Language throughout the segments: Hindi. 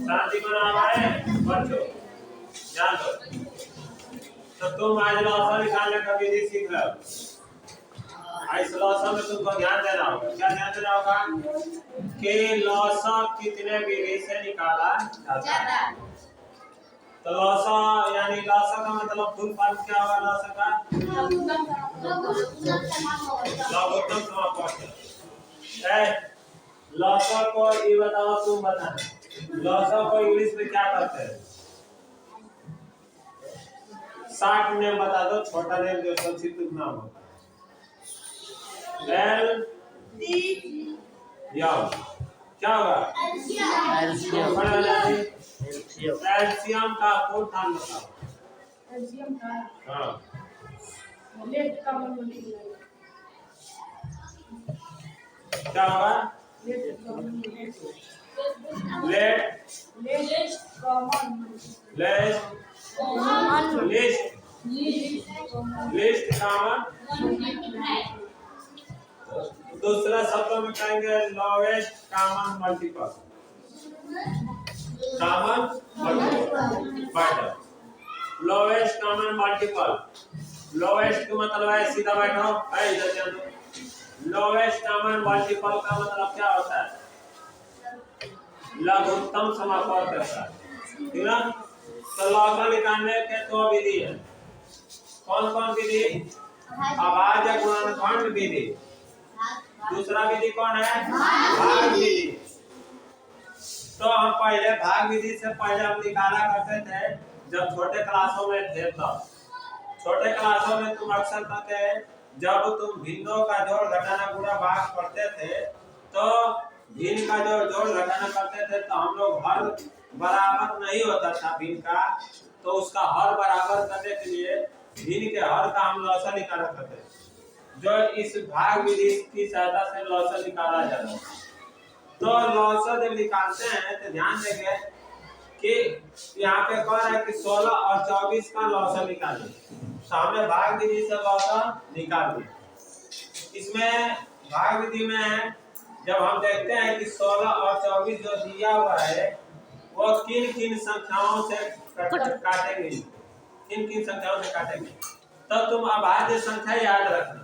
शांति बनाना है बच्चों, ध्यान दो। तो तुम आज लॉसा निकालने का विधि सीख रहे हो। इस लॉसा में तुमको ध्यान देना होगा। क्या ध्यान देना होगा कि लॉसा कितने विधि से निकाला जाता है। तो लॉसा यानी लॉसा का मतलब फुल फॉर्म क्या होगा? लॉसा का लघुत्तम समापक है। लॉसा को ये बताओ, तुम बताना लॉसा को इंग्लिश में क्या कहते हैं? शॉर्ट नेम बता दो, छोटा नेम जो संक्षिप्त नाम होता है। क्या होगा? एल्शियम का फुल फॉर्म बताओ। एल्शियम का हाँ लेट कॉमन मल्टीप्लाई क्या होगा? लेट कॉमन दूसरा शब्द में कहेंगे lowest common multiple. Lowest common multiple. Lowest का मतलब है, सीधा बैठो है इधर ध्यान दो। लोवेस्ट कॉमन मल्टीपल का मतलब क्या होता है? लघुत्तम समापक होता है, ठीक ना? तो लॉसा निकालने के दो विधि है। कौन कौन विधि? अभाज्य गुणनखंड विधि। दूसरा विधि कौन है? भाग विधि। तो हम पहले भाग विधि से पहले हम निकाला करते थे जब छोटे क्लासों में थे। तब छोटे क्लासों में तुम अक्सर कहते हैं जब तुम भिन्नों का जोड़ घटाना गुणा भाग पढ़ते थे तो भिन्न का जो जोड़ घटाना करते थे तो हम लोग हर बराबर नहीं होता था भिन्न का, तो उसका हर बराबर करने के लिए भिन्न के हर का हम लॉसा निकाला करते थे। जो इस भाग विधि की सहायता से लॉसा निकाला जाता है। तो लॉसा जब निकालते हैं तो ध्यान देंगे कि यहाँ पे कह रहा है कि 16 और 24 का लॉसा निकालें। सामने भाग विधि से लॉसा निकाल दिया। इसमें भाग विधि में जब हम देखते हैं कि 16 और 24 जो दिया हुआ है वो किन किन संख्याओं से काटेंगे, किन किन संख्याओं से काटेंगे, तो तुम अभाज्य संख्या याद रखना।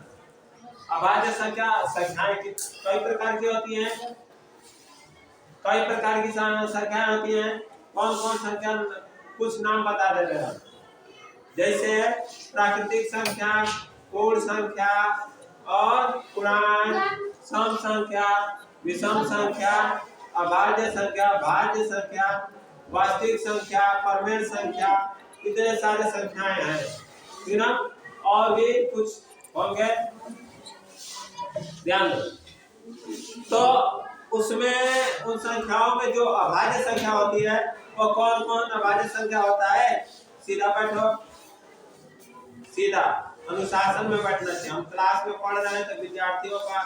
अभाज्य संख्याएं कई प्रकार की होती हैं, कई प्रकार की संख्याएं होती हैं। कौन कौन संख्या, कुछ नाम बता दे रहे हैं। जैसे प्राकृतिक संख्या, पूर्ण संख्या और पूर्णांक, सम संख्या, विषम संख्या, अभाज्य संख्या, भाज्य संख्या, वास्तविक संख्या, परमेय संख्या, इतने सारे संख्याएं हैं, ठीक ना? और भी कुछ होंगे, ध्यान दो। तो उसमें उन संख्याओं में जो अभाज्य संख्या होती है वो कौन कौन अभाज्य संख्या होता है? सीधा बैठो, सीधा अनुशासन में बैठना चाहिए। हम क्लास में पढ़ रहे हैं तो विद्यार्थियों का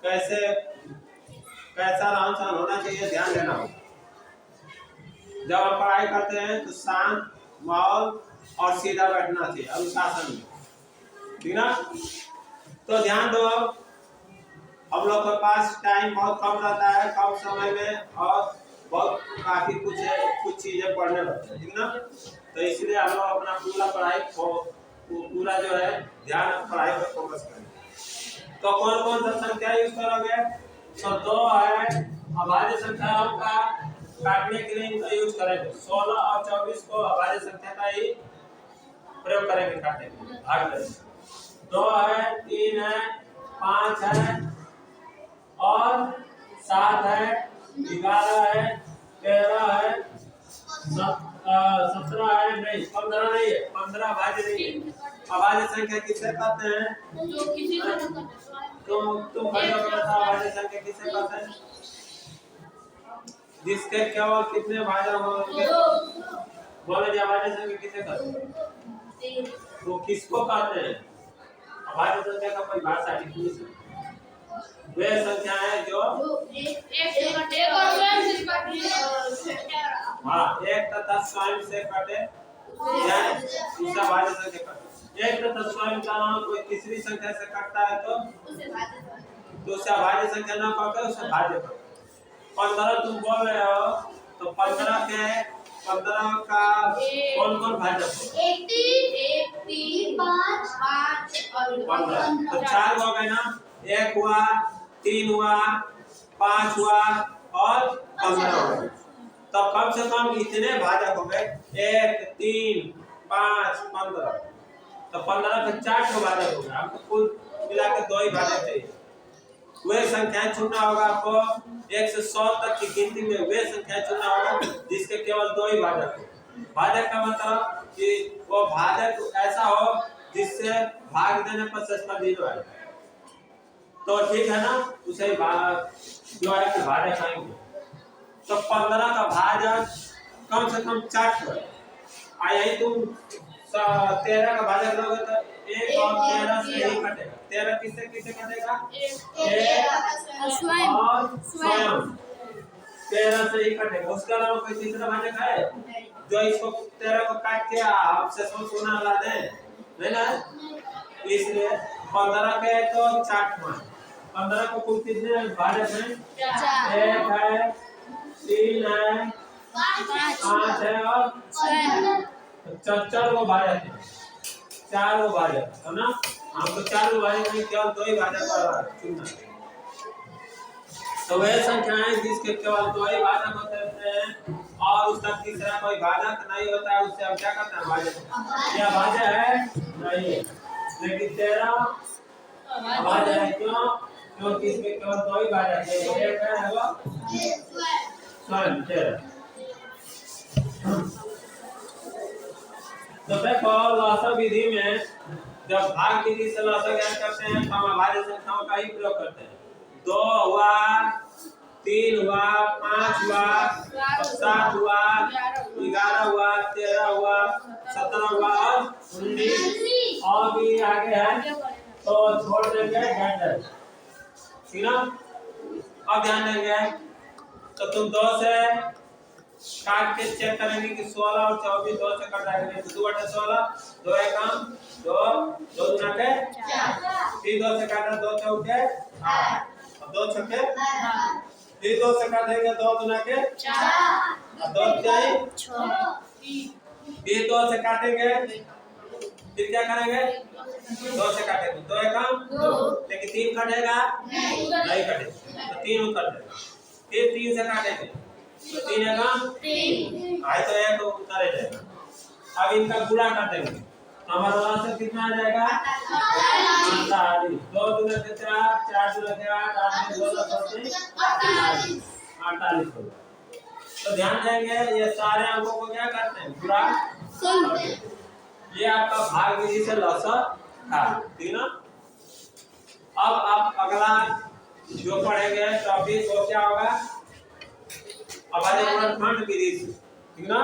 कैसा रहन सहन होना चाहिए ध्यान देना होगा। जब हम पढ़ाई करते हैं तो शांत माहौल और सीधा बैठना चाहिए अनुशासन में, ठीक ना? तो ध्यान दो, हम लोग के पास टाइम बहुत कम रहता है, कम समय में और बहुत काफी कुछ चीजें पढ़ने लगते हैं, ठीक ना? तो इसलिए हम लोग अपना पूरा पढ़ाई पूरा जो है ध्यान पढ़ाई पर फोकस करें। तो कौन कौन सा संख्या यूज करोगे? तो 2 है अभाज्य संख्याओं का काटने के लिए इनका यूज करेंगे। 16 और 24 को अभाज्य संख्या का ही प्रयोग करेंगे काटने के लिए, भाग करेंगे। 2 है, 3 है, 5 है और 7 है, 11 है, 13 है, 17 है, नहीं 15 नहीं है, 15 अभाज्य नहीं है। अभाज्य संख्या किसे कहते हैं? जो किसी से तुम अभाज्य संख्या किसे कहते हैं? जिसके केवल कितने भाज्य होंगे? बोलो जी, अभाज्य संख्या किसे कहते हैं? वो किसको कहते हैं? अभाज्य संख्या का परिभाषा डिफिनेशन वे संख्याएं जो एक तथा स्वयं से कटे या दूसरा भाज्य संख्या कट एक तो स्वयं का कोई तीसरी संख्या से कटता है तो दूसरा भाज्य संख्या ना पकड़े उसे भाज्य करो। 15 तुम बोल रहे हो तो 15 का कौन कौन भाजक है? 1 3 5 और 15 तो 4 हो गए ना, 1 हुआ 3 हुआ 5 हुआ और 15 हो गए। तो कम से कम इतने भाजक हो गए 1 3 5 15। तो 15 के 4 ठो भाजक हो गए। आपको कुल मिला के 2 ही भाजक चाहिए। वे संख्याएं चुनना होगा आपको 1 से 100 तक की गिनती में वे संख्याएं चुनना होगा जिसके केवल 2 ही भाजक हो। भाजक का मतलब कि वो भाजक ऐसा हो जिससे भाग देने पर शेषफल 0 आए। तो ठीक है ना, उसे जो है कि भाजक आएंगे। तो 15 का भाजक कम से कम 4 है। यही तुम 13 का भाजक लोगे तो 1 और 13 से ही कटेगा। 13 किससे किससे कटेगा? 1 स्वयं और स्वयं 13 से ही कटेगा। उसके अलावा कोई तीसरा भाजक है जो इसको 13 को काट के आपसे सोना ला दे? नहीं ना, इसलिए 15 के तो 4 मान। 15 को कुल कितने भाजक हैं? 1 है 3 है 5 है और 4 वो भाजक है। 4 वो भाजक है ना। हमको 4 वो भाजक में केवल 2 ही भाजक चुनना है। तो वह संख्याएं जिसके केवल 2 ही भाजक होते हैं और उसका तीसरा कोई भाजक नहीं होता है उससे हम क्या करते हैं? भाजक। यह भाजक है नहीं है, लेकिन 13 भाजक है। क्यों? क्योंकि इसमें केवल 2 ही भाजक है। एक है वो स्वयं 13। तो देखो लॉसा विधि में जब भाग विधि से लॉसा ज्ञात करते हैं तो हम अभाज्य संख्याओं का ही प्रयोग करते हैं। 2 हुआ 3 हुआ 5 हुआ 7 हुआ 11 हुआ 13 हुआ 17 हुआ और 19 और भी आगे है तो छोड़ देंगे गैंडर। ठीक ना। अब ध्यान देंगे तो तुम 2 से काट के चेक करेंगे कि 16 और 24 2 से कट जाएंगे। 2 × 16 2 एकम 2 2 गुना के 4 फिर 2 से काटा 2 चौके 8 और 2 छक्के फिर 2 से काटेंगे 2 गुना के 4 और 2 तिहाई 6 फिर 2 से काटेंगे फिर क्या करेंगे 2 से काटेंगे 2 एकम 2 लेकिन 3 कटेगा नहीं कटेगा तो 3 उतर जाएगा। फिर 3 से काटेंगे तो 3 एकम 3 आए तो 1 उतारे जाएगा। अब इनका गुणा कर देंगे तो हमारा आंसर कितना आ जाएगा? 48। 2 गुना के 4 4 गुना के 8 8 में 2 48 होगा। तो ध्यान देंगे ये सारे अंकों को क्या करते हैं? गुणा करते हैं। ये आपका भाग विधि से लॉसा था। ठीक ना। अब आप अगला जो पढ़ेंगे टॉपिक वो क्या होगा? अभाज्य गुणनखंड विधि। ठीक ना।